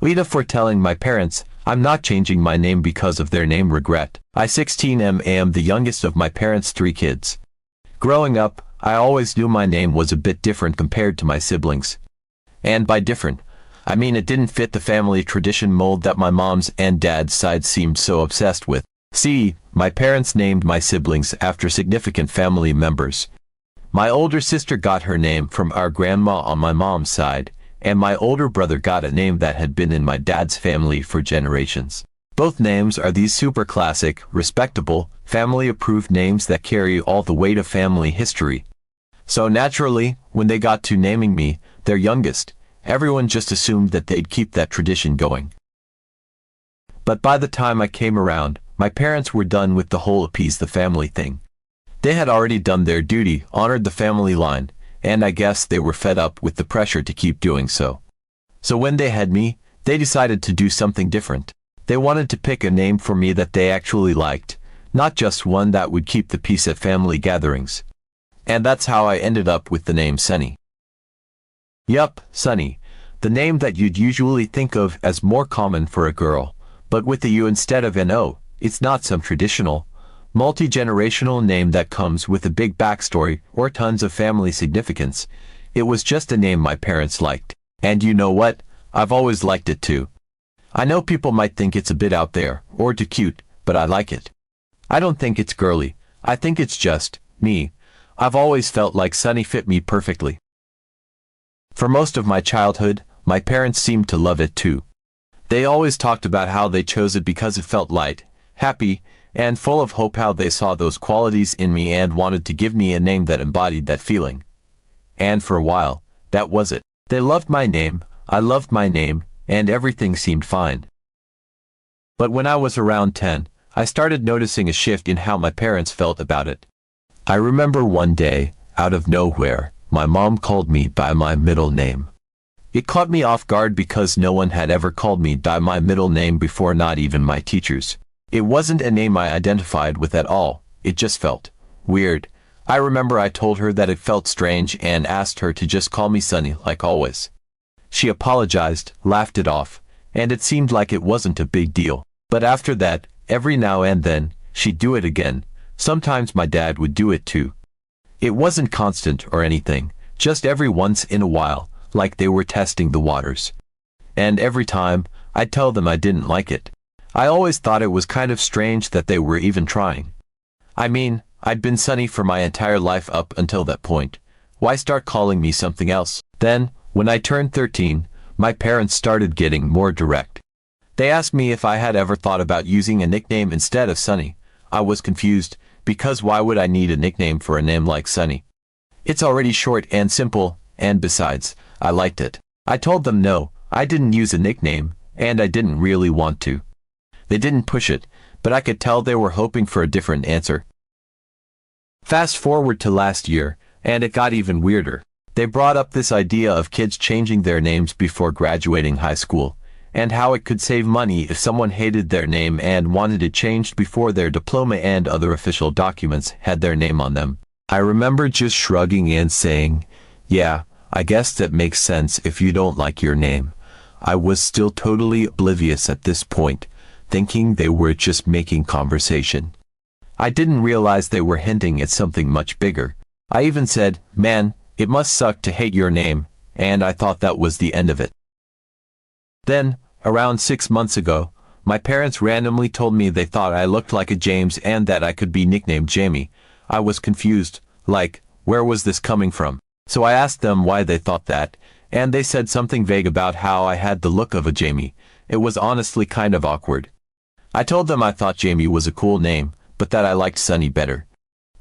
AITA for telling my parents, I'm not changing my name because of their name regret. I 16 am the youngest of my parents' 3 kids. Growing up, I always knew my name was a bit different compared to my siblings. And by different, I mean it didn't fit the family tradition mold that my mom's and dad's side seemed so obsessed with. See, my parents named my siblings after significant family members. My older sister got her name from our grandma on my mom's side, and my older brother got a name that had been in my dad's family for generations. Both names are these super classic, respectable, family-approved names that carry all the weight of family history. So naturally, when they got to naming me, their youngest, everyone just assumed that they'd keep that tradition going. But by the time I came around, my parents were done with the whole appease the family thing. They had already done their duty, honored the family line, and I guess they were fed up with the pressure to keep doing so. So when they had me, they decided to do something different. They wanted to pick a name for me that they actually liked, not just one that would keep the peace at family gatherings. And that's how I ended up with the name Sunny. Yup, Sunny, the name that you'd usually think of as more common for a girl, but with the U instead of an O. It's not some traditional, multi-generational name that comes with a big backstory or tons of family significance. It was just a name my parents liked. And you know what? I've always liked it too. I know people might think it's a bit out there, or too cute, but I like it. I don't think it's girly. I think it's just me. I've always felt like Sunny fit me perfectly. For most of my childhood, my parents seemed to love it too. They always talked about how they chose it because it felt light, happy, and full of hope, how they saw those qualities in me and wanted to give me a name that embodied that feeling. And for a while, that was it. They loved my name, I loved my name, and everything seemed fine. But when I was around 10, I started noticing a shift in how my parents felt about it. I remember one day, out of nowhere, my mom called me by my middle name. It caught me off guard because no one had ever called me by my middle name before, not even my teachers. It wasn't a name I identified with at all, it just felt weird. I remember I told her that it felt strange and asked her to just call me Sunny like always. She apologized, laughed it off, and it seemed like it wasn't a big deal. But after that, every now and then, she'd do it again. Sometimes my dad would do it too. It wasn't constant or anything, just every once in a while, like they were testing the waters. And every time, I'd tell them I didn't like it. I always thought it was kind of strange that they were even trying. I mean, I'd been Sunny for my entire life up until that point. Why start calling me something else? Then, when I turned 13, my parents started getting more direct. They asked me if I had ever thought about using a nickname instead of Sunny. I was confused, because why would I need a nickname for a name like Sunny? It's already short and simple, and besides, I liked it. I told them no, I didn't use a nickname, and I didn't really want to. They didn't push it, but I could tell they were hoping for a different answer. Fast forward to last year, and it got even weirder. They brought up this idea of kids changing their names before graduating high school, and how it could save money if someone hated their name and wanted it changed before their diploma and other official documents had their name on them. I remember just shrugging and saying, yeah, I guess that makes sense if you don't like your name. I was still totally oblivious at this point, thinking they were just making conversation. I didn't realize they were hinting at something much bigger. I even said, man, it must suck to hate your name, and I thought that was the end of it. Then, around 6 months ago, my parents randomly told me they thought I looked like a James and that I could be nicknamed Jamie. I was confused, like, where was this coming from? So I asked them why they thought that, and they said something vague about how I had the look of a Jamie. It was honestly kind of awkward. I told them I thought Jamie was a cool name, but that I liked Sunny better.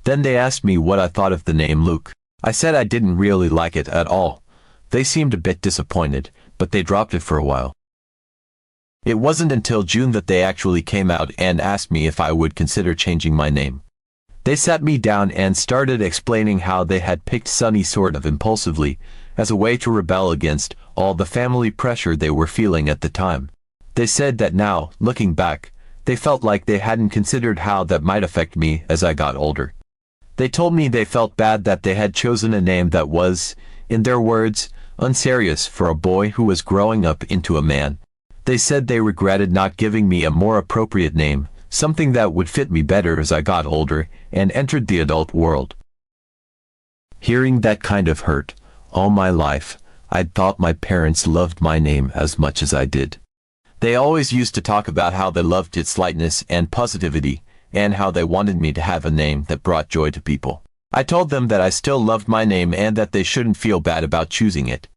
Then they asked me what I thought of the name Luke. I said I didn't really like it at all. They seemed a bit disappointed, but they dropped it for a while. It wasn't until June that they actually came out and asked me if I would consider changing my name. They sat me down and started explaining how they had picked Sunny sort of impulsively, as a way to rebel against all the family pressure they were feeling at the time. They said that now, looking back, they felt like they hadn't considered how that might affect me as I got older. They told me they felt bad that they had chosen a name that was, in their words, unserious for a boy who was growing up into a man. They said they regretted not giving me a more appropriate name, something that would fit me better as I got older and entered the adult world. Hearing that kind of hurt, all my life, I'd thought my parents loved my name as much as I did. They always used to talk about how they loved its lightness and positivity, and how they wanted me to have a name that brought joy to people. I told them that I still loved my name and that they shouldn't feel bad about choosing it.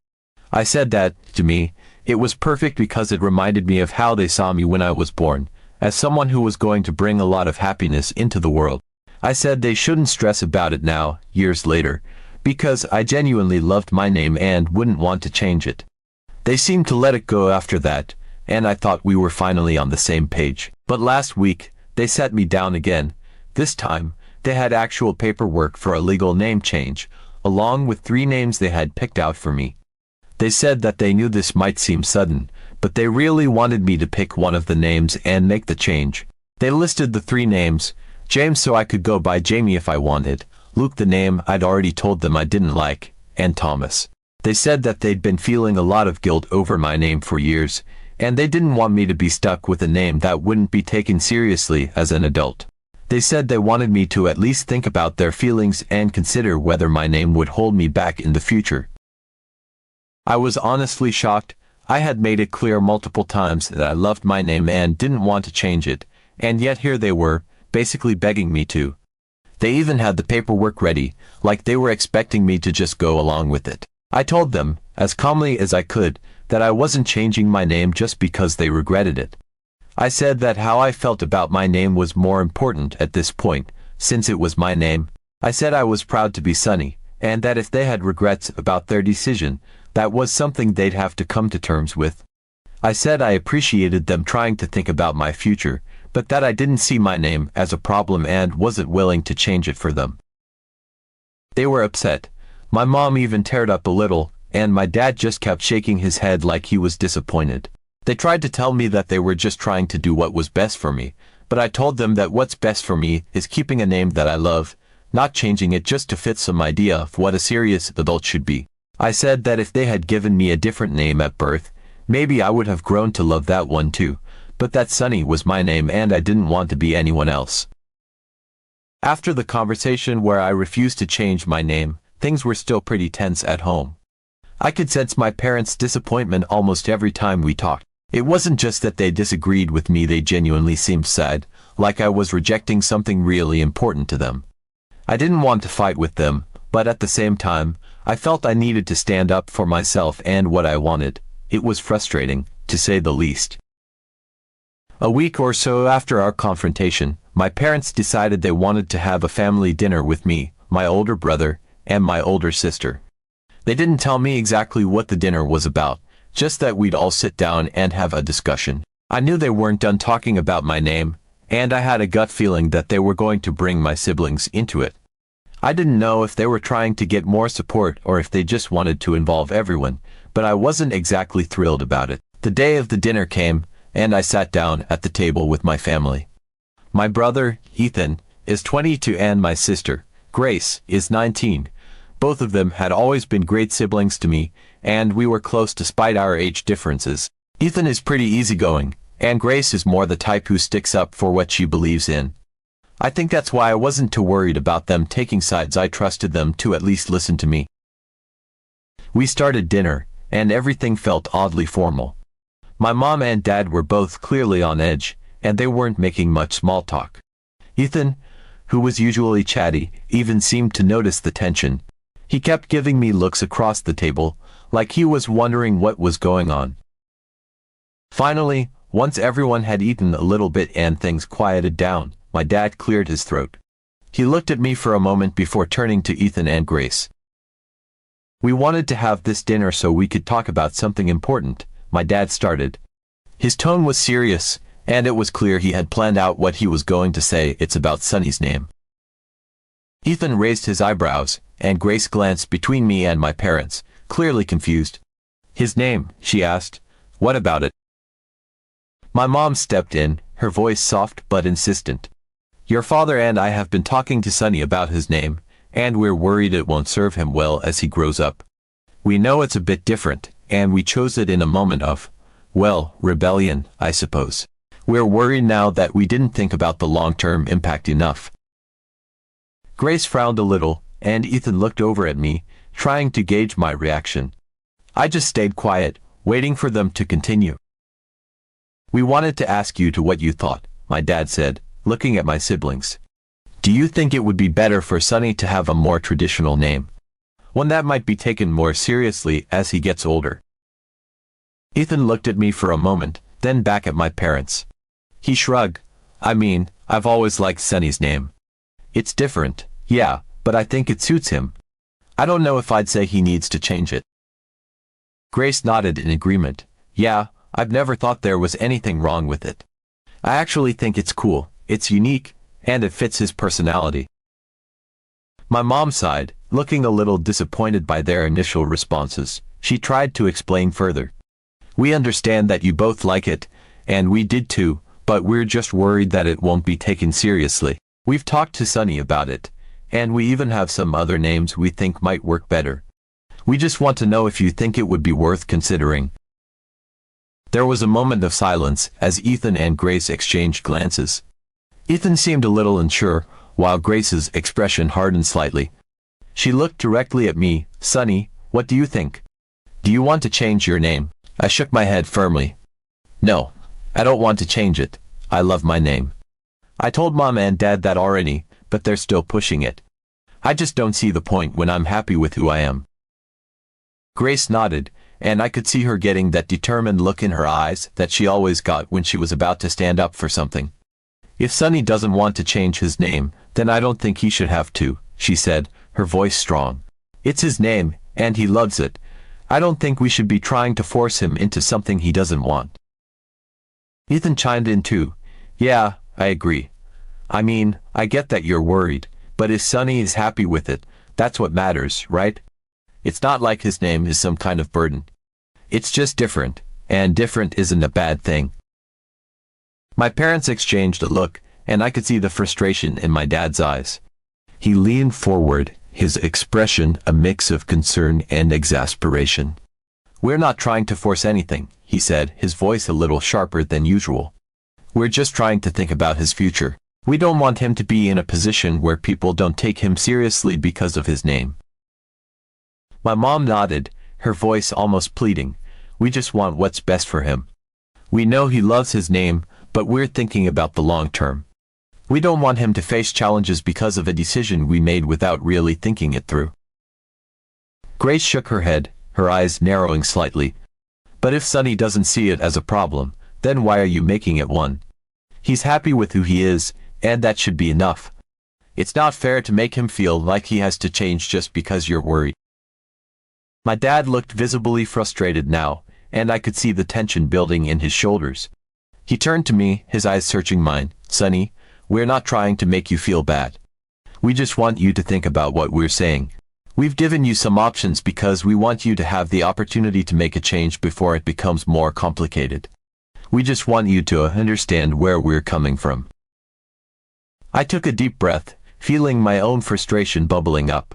I said that, to me, it was perfect because it reminded me of how they saw me when I was born, as someone who was going to bring a lot of happiness into the world. I said they shouldn't stress about it now, years later, because I genuinely loved my name and wouldn't want to change it. They seemed to let it go after that, and I thought we were finally on the same page. But last week, they sat me down again. This time, they had actual paperwork for a legal name change, along with 3 names they had picked out for me. They said that they knew this might seem sudden, but they really wanted me to pick one of the names and make the change. They listed the 3 names: James, so I could go by Jamie if I wanted; Luke, the name I'd already told them I didn't like; and Thomas. They said that they'd been feeling a lot of guilt over my name for years, and they didn't want me to be stuck with a name that wouldn't be taken seriously as an adult. They said they wanted me to at least think about their feelings and consider whether my name would hold me back in the future. I was honestly shocked. I had made it clear multiple times that I loved my name and didn't want to change it, and yet here they were, basically begging me to. They even had the paperwork ready, like they were expecting me to just go along with it. I told them, as calmly as I could, that I wasn't changing my name just because they regretted it. I said that how I felt about my name was more important at this point, since it was my name. I said I was proud to be Sunny, and that if they had regrets about their decision, that was something they'd have to come to terms with. I said I appreciated them trying to think about my future, but that I didn't see my name as a problem and wasn't willing to change it for them. They were upset. My mom even teared up a little, and my dad just kept shaking his head like he was disappointed. They tried to tell me that they were just trying to do what was best for me, but I told them that what's best for me is keeping a name that I love, not changing it just to fit some idea of what a serious adult should be. I said that if they had given me a different name at birth, maybe I would have grown to love that one too, but that Sunny was my name and I didn't want to be anyone else. After the conversation where I refused to change my name, things were still pretty tense at home. I could sense my parents' disappointment almost every time we talked. It wasn't just that they disagreed with me, they genuinely seemed sad, like I was rejecting something really important to them. I didn't want to fight with them, but at the same time, I felt I needed to stand up for myself and what I wanted. It was frustrating, to say the least. A week or so after our confrontation, my parents decided they wanted to have a family dinner with me, my older brother, and my older sister. They didn't tell me exactly what the dinner was about, just that we'd all sit down and have a discussion. I knew they weren't done talking about my name, and I had a gut feeling that they were going to bring my siblings into it. I didn't know if they were trying to get more support or if they just wanted to involve everyone, but I wasn't exactly thrilled about it. The day of the dinner came, and I sat down at the table with my family. My brother, Ethan, is 22 and my sister, Grace, is 19. Both of them had always been great siblings to me, and we were close despite our age differences. Ethan is pretty easygoing, and Grace is more the type who sticks up for what she believes in. I think that's why I wasn't too worried about them taking sides. I trusted them to at least listen to me. We started dinner, and everything felt oddly formal. My mom and dad were both clearly on edge, and they weren't making much small talk. Ethan, who was usually chatty, even seemed to notice the tension. He kept giving me looks across the table, like he was wondering what was going on. Finally, once everyone had eaten a little bit and things quieted down, my dad cleared his throat. He looked at me for a moment before turning to Ethan and Grace. We wanted to have this dinner so we could talk about something important, my dad started. His tone was serious, and it was clear he had planned out what he was going to say. It's about Sunny's name. Ethan raised his eyebrows, and Grace glanced between me and my parents, clearly confused. His name, she asked. What about it? My mom stepped in, her voice soft but insistent. Your father and I have been talking to Sunny about his name, and we're worried it won't serve him well as he grows up. We know it's a bit different, and we chose it in a moment of Well, rebellion, I suppose. We're worried now that we didn't think about the long-term impact enough. Grace frowned a little, and Ethan looked over at me, trying to gauge my reaction. I just stayed quiet, waiting for them to continue. We wanted to ask you to what you thought, my dad said, looking at my siblings. Do you think it would be better for Sonny to have a more traditional name? One that might be taken more seriously as he gets older. Ethan looked at me for a moment, then back at my parents. He shrugged. I mean, I've always liked Sonny's name. It's different, yeah, but I think it suits him. I don't know if I'd say he needs to change it. Grace nodded in agreement. Yeah, I've never thought there was anything wrong with it. I actually think it's cool, it's unique, and it fits his personality. My mom sighed, looking a little disappointed by their initial responses. She tried to explain further. We understand that you both like it, and we did too, but we're just worried that it won't be taken seriously. We've talked to Sonny about it, and we even have some other names we think might work better. We just want to know if you think it would be worth considering. There was a moment of silence as Ethan and Grace exchanged glances. Ethan seemed a little unsure, while Grace's expression hardened slightly. She looked directly at me. Sonny, what do you think? Do you want to change your name? I shook my head firmly. No, I don't want to change it. I love my name. I told Mom and Dad that already, but they're still pushing it. I just don't see the point when I'm happy with who I am. Grace nodded, and I could see her getting that determined look in her eyes that she always got when she was about to stand up for something. If Sonny doesn't want to change his name, then I don't think he should have to, she said, her voice strong. It's his name, and he loves it. I don't think we should be trying to force him into something he doesn't want. Ethan chimed in too. Yeah, I agree. I mean, I get that you're worried, but if Sonny is happy with it, that's what matters, right? It's not like his name is some kind of burden. It's just different, and different isn't a bad thing. My parents exchanged a look, and I could see the frustration in my dad's eyes. He leaned forward, his expression a mix of concern and exasperation. We're not trying to force anything, he said, his voice a little sharper than usual. We're just trying to think about his future. We don't want him to be in a position where people don't take him seriously because of his name. My mom nodded, her voice almost pleading. We just want what's best for him. We know he loves his name, but we're thinking about the long term. We don't want him to face challenges because of a decision we made without really thinking it through. Grace shook her head, her eyes narrowing slightly. But if Sonny doesn't see it as a problem, then why are you making it one? He's happy with who he is, and that should be enough. It's not fair to make him feel like he has to change just because you're worried. My dad looked visibly frustrated now, and I could see the tension building in his shoulders. He turned to me, his eyes searching mine. Sonny, we're not trying to make you feel bad. We just want you to think about what we're saying. We've given you some options because we want you to have the opportunity to make a change before it becomes more complicated. We just want you to understand where we're coming from. I took a deep breath, feeling my own frustration bubbling up.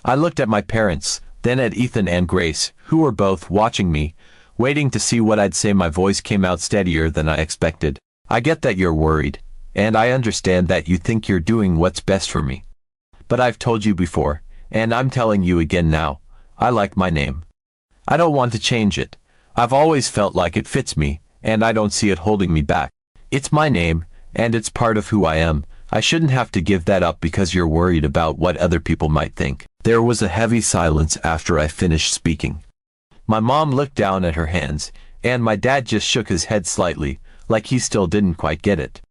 I looked at my parents, then at Ethan and Grace, who were both watching me, waiting to see what I'd say. My voice came out steadier than I expected. I get that you're worried, and I understand that you think you're doing what's best for me. But I've told you before, and I'm telling you again now, I like my name. I don't want to change it. I've always felt like it fits me, and I don't see it holding me back. It's my name, and it's part of who I am. I shouldn't have to give that up because you're worried about what other people might think. There was a heavy silence after I finished speaking. My mom looked down at her hands, and my dad just shook his head slightly, like he still didn't quite get it.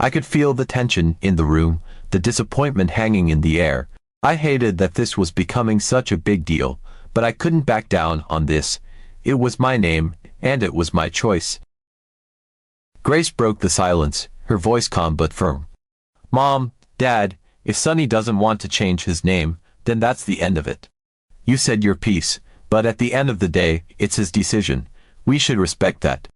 I could feel the tension in the room, the disappointment hanging in the air. I hated that this was becoming such a big deal, but I couldn't back down on this. It was my name, and it was my choice. Grace broke the silence, her voice calm but firm. Mom, Dad, if Sonny doesn't want to change his name, then that's the end of it. You said your piece, but at the end of the day, it's his decision. We should respect that.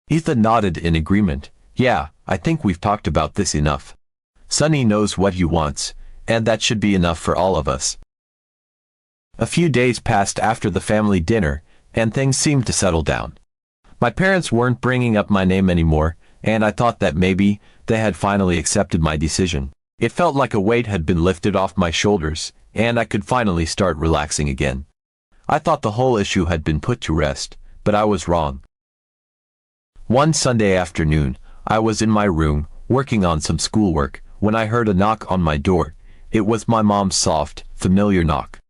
Ethan nodded in agreement. Yeah, I think we've talked about this enough. Sonny knows what he wants, and that should be enough for all of us. A few days passed after the family dinner, and things seemed to settle down. My parents weren't bringing up my name anymore, and I thought that maybe they had finally accepted my decision. It felt like a weight had been lifted off my shoulders, and I could finally start relaxing again. I thought the whole issue had been put to rest, but I was wrong. One Sunday afternoon, I was in my room, working on some schoolwork, when I heard a knock on my door. It was my mom's soft, familiar knock.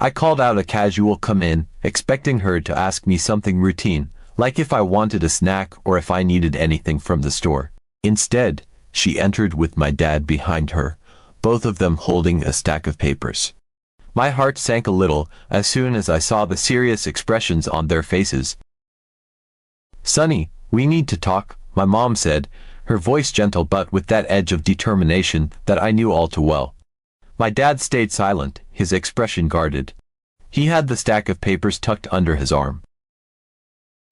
I called out a casual "come in," expecting her to ask me something routine, like if I wanted a snack or if I needed anything from the store. Instead, she entered with my dad behind her, both of them holding a stack of papers. My heart sank a little as soon as I saw the serious expressions on their faces. "Sonny, we need to talk," my mom said, her voice gentle but with that edge of determination that I knew all too well. My dad stayed silent, his expression guarded. He had the stack of papers tucked under his arm.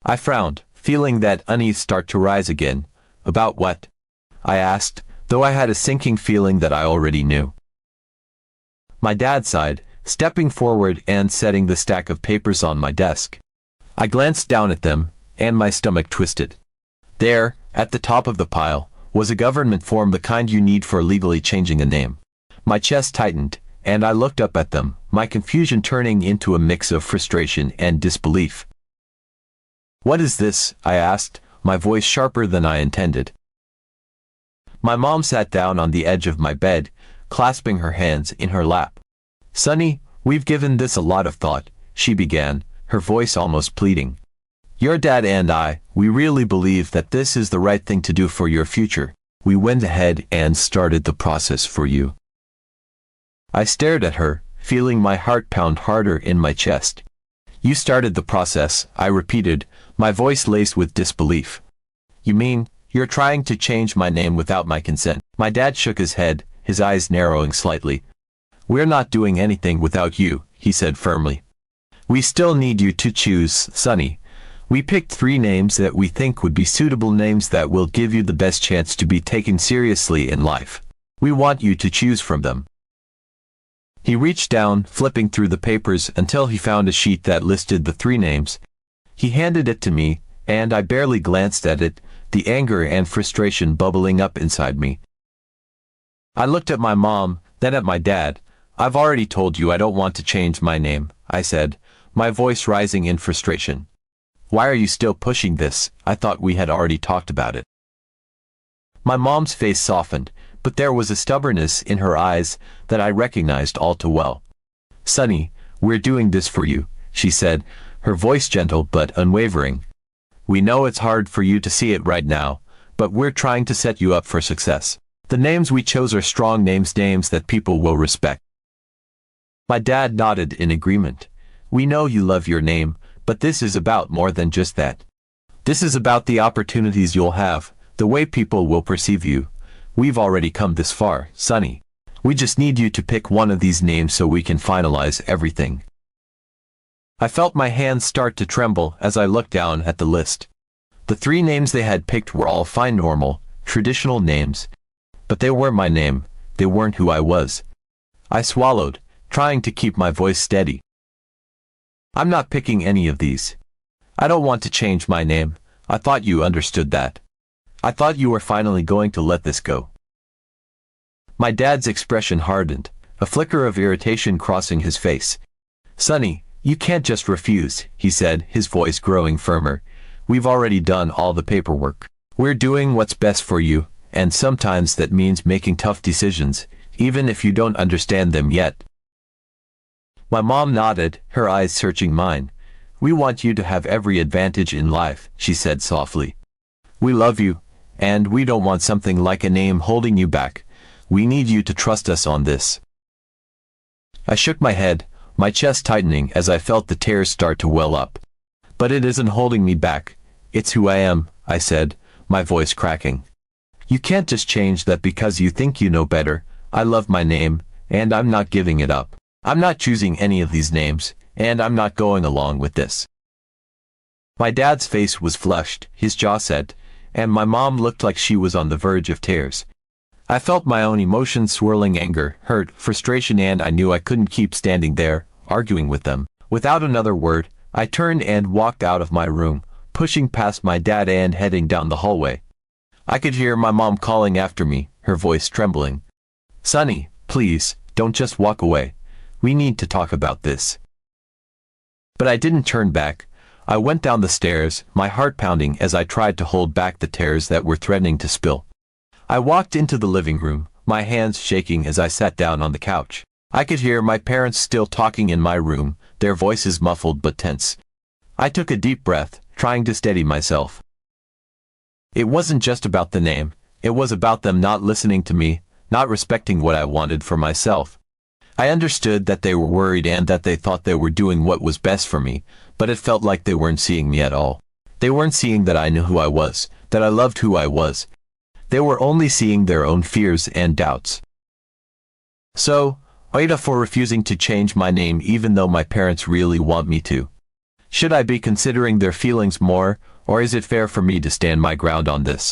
I frowned, feeling that unease start to rise again. "About what?" I asked, though I had a sinking feeling that I already knew. My dad sighed, stepping forward and setting the stack of papers on my desk. I glanced down at them, and my stomach twisted. There, at the top of the pile, was a government form, the kind you need for legally changing a name. My chest tightened, and I looked up at them, my confusion turning into a mix of frustration and disbelief. "What is this?" I asked, my voice sharper than I intended. My mom sat down on the edge of my bed, clasping her hands in her lap. "Sonny, we've given this a lot of thought," she began, her voice almost pleading. "Your dad and I, we really believe that this is the right thing to do for your future. We went ahead and started the process for you." I stared at her, feeling my heart pound harder in my chest. "You started the process," I repeated, my voice laced with disbelief. "You mean, you're trying to change my name without my consent?" My dad shook his head, his eyes narrowing slightly. "We're not doing anything without you," he said firmly. "We still need you to choose, Sonny. We picked 3 names that we think would be suitable names that will give you the best chance to be taken seriously in life. We want you to choose from them." He reached down, flipping through the papers until he found a sheet that listed the 3 names. He handed it to me, and I barely glanced at it, the anger and frustration bubbling up inside me. I looked at my mom, then at my dad. "I've already told you I don't want to change my name," I said, my voice rising in frustration. "Why are you still pushing this? I thought we had already talked about it." My mom's face softened, but there was a stubbornness in her eyes that I recognized all too well. "Sonny, we're doing this for you," she said, her voice gentle but unwavering. "We know it's hard for you to see it right now, but we're trying to set you up for success. The names we chose are strong names, names that people will respect." My dad nodded in agreement. "We know you love your name, but this is about more than just that. This is about the opportunities you'll have, the way people will perceive you. We've already come this far, Sonny. We just need you to pick one of these names so we can finalize everything." I felt my hands start to tremble as I looked down at the list. The 3 names they had picked were all fine, normal, traditional names. But they weren't my name, they weren't who I was. I swallowed, trying to keep my voice steady. "I'm not picking any of these. I don't want to change my name. I thought you understood that. I thought you were finally going to let this go." My dad's expression hardened, a flicker of irritation crossing his face. "Sonny, you can't just refuse," he said, his voice growing firmer. "We've already done all the paperwork. We're doing what's best for you, and sometimes that means making tough decisions, even if you don't understand them yet." My mom nodded, her eyes searching mine. "We want you to have every advantage in life," she said softly. "We love you, and we don't want something like a name holding you back. We need you to trust us on this." I shook my head, my chest tightening as I felt the tears start to well up. "But it isn't holding me back. It's who I am," I said, my voice cracking. "You can't just change that because you think you know better. I love my name, and I'm not giving it up. I'm not choosing any of these names, and I'm not going along with this." My dad's face was flushed, his jaw set, and my mom looked like she was on the verge of tears. I felt my own emotions swirling: anger, hurt, frustration, and I knew I couldn't keep standing there, arguing with them. Without another word, I turned and walked out of my room, pushing past my dad and heading down the hallway. I could hear my mom calling after me, her voice trembling. "Sonny, please, don't just walk away. We need to talk about this." But I didn't turn back. I went down the stairs, my heart pounding as I tried to hold back the tears that were threatening to spill. I walked into the living room, my hands shaking as I sat down on the couch. I could hear my parents still talking in my room, their voices muffled but tense. I took a deep breath, trying to steady myself. It wasn't just about the name, it was about them not listening to me, not respecting what I wanted for myself. I understood that they were worried and that they thought they were doing what was best for me, but it felt like they weren't seeing me at all. They weren't seeing that I knew who I was, that I loved who I was. They were only seeing their own fears and doubts. So, AITA for refusing to change my name even though my parents really want me to. Should I be considering their feelings more, or is it fair for me to stand my ground on this?